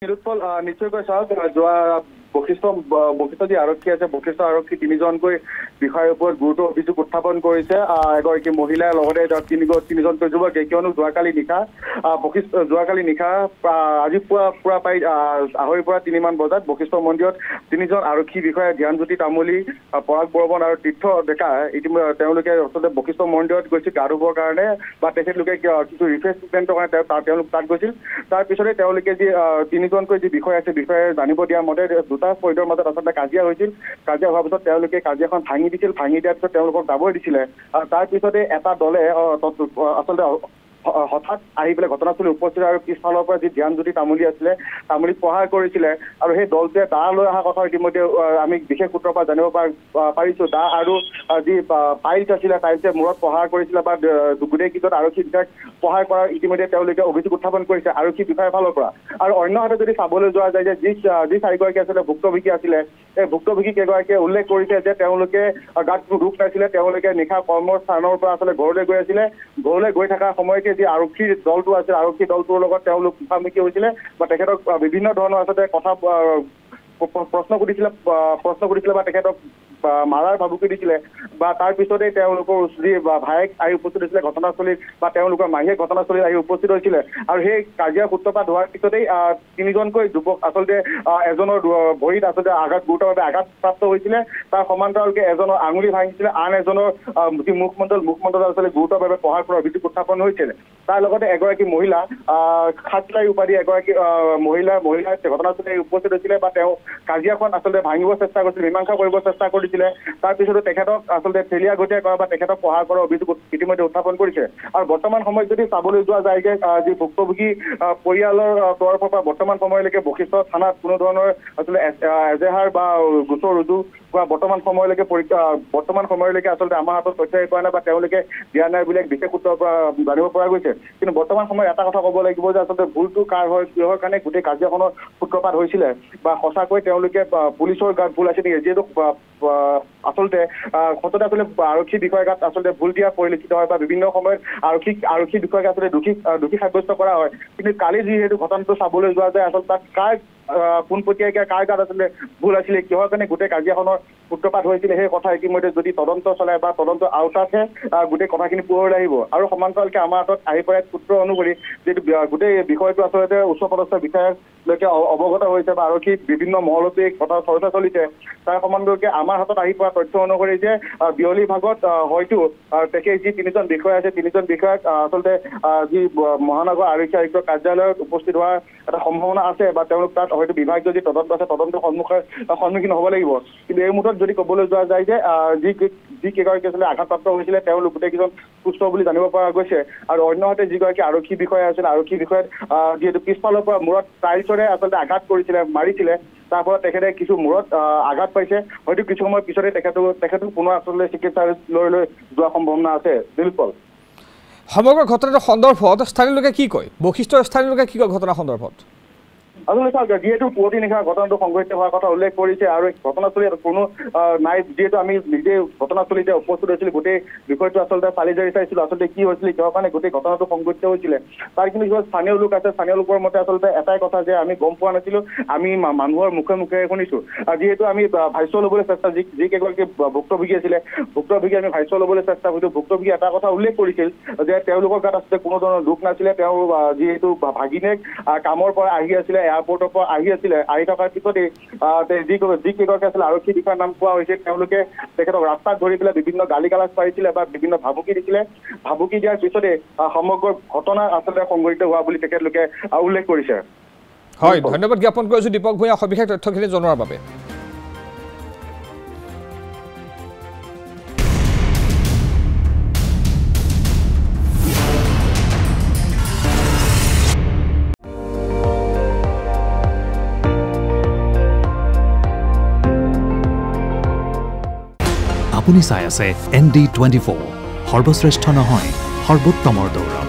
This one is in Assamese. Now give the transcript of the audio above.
নিৰুৎপল নিশ্চয়কৈ চাওক যোৱা বশিষ্ঠ যি আৰক্ষী আছে বশিষ্ঠ আৰক্ষী তিনিজনকৈ বিষয়ৰ ওপৰত গুৰুতৰ অভিযোগ উত্থাপন কৰিছে এগৰাকী মহিলাৰ লগতে তিনিজনকৈ যুৱকে কিয়নো যোৱাকালি নিশা আজি পুৱা প্ৰায় 2:30 পৰা 3 মান বজাত বশিষ্ঠ মন্দিৰত তিনিজন আৰক্ষী বিষয়া জ্ঞানজ্যোতি তামুলী পৰাগ বৰ্মন আৰু তীৰ্থ ডেকা তেওঁলোকে আচলতে বশিষ্ঠ মন্দিৰত গৈছিল গা ধুবৰ কাৰণে বা তেখেতলোকে কিছু ৰিফ্ৰেছমেণ্টৰ কাৰণে তেওঁলোক তাত গৈছিল তাৰ পিছতে তেওঁলোকে যি তিনিজনকৈ যি বিষয় আছে বিষয়ে জানিব দিয়া মতে দুটা পইণ্টৰ মাজত আচলতে কাজিয়া হৈছিল কাজিয়া হোৱাৰ পিছত তেওঁলোকে কাজিয়াখন ভাঙি দিছিল ভাঙি দিয়াৰ পিছত তেওঁলোকক যাবই দিছিলে তাৰ পিছতে এটা দলে আচলতে হঠাৎ আহি পেলাই ঘটনাস্থলী উপস্থিত আৰু পিছফালৰ পৰা যি জ্ঞানজ্যোতি তামুলী আছিলে তামুলীক প্ৰহাৰ কৰিছিলে আৰু সেই দলটোৱে দা লৈ অহা কথা ইতিমধ্যে আমি বিশেষ সূত্ৰৰ পৰা জানিব পাৰিছোঁ দা আৰু যি টাইলছ আছিলে টাইলছে মূৰত প্ৰহাৰ কৰিছিলে বা গোটেই কেইজন আৰক্ষী বিষয়াক প্ৰহাৰ কৰাৰ ইতিমধ্যে তেওঁলোকে অভিযোগ উত্থাপন কৰিছে আৰক্ষী বিষয়াৰ ফালৰ পৰা আৰু অন্যহাতে যদি চাবলৈ যোৱা যায় যে যি চাৰিগৰাকী আছিলে ভুক্তভোগী আছিলে এই ভুক্তভোগী কেইগৰাকীয়ে উল্লেখ কৰিছে যে তেওঁলোকে গাত কোনো দুখ নাছিলে তেওঁলোকে নিশা কৰ্মস্থানৰ পৰা আচলতে ঘৰলৈ গৈ আছিলে ঘৰলৈ গৈ থকা সময়তে যি আৰক্ষীৰ দলটো আছিল আৰক্ষী দলটোৰ লগত তেওঁলোক মুখামুখি হৈছিলে বা তেখেতক বিভিন্ন ধৰণৰ আচলতে কথা প্ৰশ্ন সুধিছিলে বা তেখেতক মাৰাৰ ভাবুকি দিছিলে বা তাৰ পিছতে তেওঁলোকৰ যি ভায়েক আহি উপস্থিত হৈছিলে ঘটনাস্থলীত বা তেওঁলোকৰ মাহীয়ে ঘটনাস্থলীত আহি উপস্থিত হৈছিলে আৰু সেই কাজিয়া সূত্ৰপাত হোৱাৰ পিছতেই তিনিজনকৈ যুৱক আচলতে এজনৰ ভৰিত আচলতে গুৰুতৰভাৱে আঘাতপ্ৰাপ্ত হৈছিলে তাৰ সমান্তৰালকে এজনৰ আঙুলি ভাঙিছিলে আন এজনৰ যি মুখমণ্ডল আচলতে গুৰুতৰভাৱে প্ৰহাৰ কৰাৰ অভিযোগ উত্থাপন হৈছিলে তাৰ লগতে এগৰাকী মহিলা খাটলাই উপাধি এগৰাকী মহিলা ঘটনাস্থলীত উপস্থিত হৈছিলে বা তেওঁ কাজিয়াখন আচলতে ভাঙিব চেষ্টা কৰিছিল মীমাংসা কৰিব চেষ্টা কৰিছিলে তাৰপিছতো তেখেতক আচলতে ঠেলিয়া গঠিয়া কৰা বা তেখেতক প্ৰহাৰ কৰাৰ অভিযোগ ইতিমধ্যে উত্থাপন কৰিছে আৰু বৰ্তমান সময়ত যদি চাবলৈ যোৱা যায় যে যি ভুক্তভোগী পৰিয়ালৰ তৰফৰ পৰা বৰ্তমান সময়লৈকে বশিষ্ঠ থানাত কোনো ধৰণৰ আচলতে এজেহাৰ বা গোচৰ ৰুজু হোৱা বৰ্তমান সময়লৈকে আচলতে আমাৰ হাতত তথ্য পোৱা নাই বা তেওঁলোকে দিয়া নাই বুলি বিশেষ সূত্ৰৰ পৰা জানিব পৰা গৈছে কিন্তু বৰ্তমান সময়ত এটা কথা ক'ব লাগিব যে আচলতে ভুলটো কাৰ হয় কিহৰ কাৰণে গোটেই কাজিয়াখনৰ সূত্ৰপাত হৈছিলে বা সঁচাকৈ তেওঁলোকে পুলিচৰ গাত ভুল আছে নেকি যিহেতু আচলতে সততে আচলতে আৰক্ষী বিষয়াৰ গাত আচলতে ভুল দিয়া পৰিলক্ষিত হয় বা বিভিন্ন সময়ত আৰক্ষী বিষয়াক আচলতে দোষী সাব্যস্ত কৰা হয় কিন্তু কালি যিহেতু ঘটনাটো চাবলৈ যোৱা যায় আচলতে তাত কাৰ পোনপটীয়াকৈ কাৰ গাত আচলতে ভুল আছিলে কিহৰ কাৰণে গোটেই কাজিয়াখনৰ সূত্ৰপাত হৈছিলে সেই কথা ইতিমধ্যে যদি তদন্ত চলায় বা তদন্ত আওতাতহে গোটেই কথাখিনি পোহৰলৈ আহিব আৰু সমান্তৰালকে আমাৰ হাতত আহি পৰা সূত্ৰ অনুসৰি যিটো গোটেই বিষয়টো আচলতে উচ্চপদস্থ বিষয়ালৈকে অৱগত হৈছে বা আৰক্ষী বিভিন্ন মহলতে কথা চৰ্চা চলিছে তাৰ সমান্তৰালকে আমাৰ হাতত আহি পোৱা তথ্য অনুসৰি যে বিয়লি ভাগত হয়তো তেখেত যি তিনিজন বিষয়া আছে তিনিজন বিষয়াক আচলতে যি মহানগৰ আৰক্ষী আয়ুক্ত কাৰ্যালয়ত উপস্থিত হোৱাৰ এটা সম্ভাৱনা আছে বা তেওঁলোক তাত হয়তো বিভাগীয় যি তদন্ত আছে তদন্তৰ সন্মুখীন হ'ব লাগিব কিন্তু এই মুহূৰ্তত যদি ক'বলৈ যোৱা যায় যে যি কেইগৰাকী আচলতে আঘাতপ্ৰাপ্ত হৈছিলে তেওঁলোক গোটেইকেইজন সুস্থ বুলি জানিব পৰা গৈছে আৰু অন্যহাতে যিগৰাকী আৰক্ষী বিষয়া আছিল আৰক্ষী বিষয়াত যিহেতু পিছফালৰ পৰা মূৰত টাইলছৰে আচলতে আঘাত কৰিছিলে মাৰিছিলে তাৰ ফলত তেখেতে কিছু মূৰত আঘাত পাইছে হয়তো কিছু সময় পিছতে তেখেতো পুনৰ আচলতে চিকিৎসালয়লৈ যোৱাৰ সম্ভাৱনা আছে নিৰুৎপল সমগ্ৰ ঘটনাটোৰ সন্দৰ্ভত স্থানীয় লোকে কি কয় বশিষ্ঠৰ স্থানীয় লোকে কি কয় ঘটনা সন্দৰ্ভত আচলতে চাওক যিহেতু পুৱতি নিশা ঘটনাটো সংঘটিত হোৱাৰ কথা উল্লেখ কৰিছে আৰু ঘটনাস্থলীত কোনো নাই যিহেতু আমি নিজে ঘটনাস্থলীতে উপস্থিত হৈছিলোঁ গোটেই বিষয়টো আচলতে চালি জাৰি চাইছিলোঁ আচলতে কি হৈছিলে কিহৰ কাৰণে গোটেই ঘটনাটো সংঘটিত হৈছিলে তাৰ কিন্তু কিছুমান স্থানীয় লোক আছে স্থানীয় লোকৰ মতে আচলতে এটাই কথা যে আমি গম পোৱা নাছিলোঁ আমি মানুহৰ মুখে শুনিছোঁ যিহেতু আমি ভাষ্য ল'বলৈ চেষ্টা যি কেইগৰাকী ভুক্তভোগী আছিলে ভুক্তভোগী আমি ভাষ্য ল'বলৈ চেষ্টা কৰিছোঁ ভুক্তভোগী এটা কথা উল্লেখ কৰিছিল যে তেওঁলোকৰ গাত আচলতে কোনো ধৰণৰ দুখ নাছিলে তেওঁ যিহেতু ভাগিনীয়েক কামৰ পৰা আহি আছিলে এয়াৰপৰ্টৰ পৰা আহি থকাৰ পিছতেই যি কেইগৰাকী আছিলে আৰক্ষী বিষয়াৰ নাম কোৱা হৈছে তেওঁলোকে তেখেতক ৰাস্তাত ধৰি পেলাই বিভিন্ন গালি গালাজ পাৰিছিলে বা বিভিন্ন ভাবুকি দিছিলে ভাবুকি দিয়াৰ পিছতে সমগ্ৰ ঘটনা আচলতে সংঘটিত হোৱা বুলি তেখেতলোকে উল্লেখ কৰিছে হয় ধন্যবাদ জ্ঞাপন কৰিছোঁ দীপক ভূঞা সবিশেষ তথ্যখিনি জনোৱাৰ বাবে আপুনি চাই আছে ND24 সৰ্বশ্ৰেষ্ঠ নহয় সৰ্বোত্তমৰ দৌৰ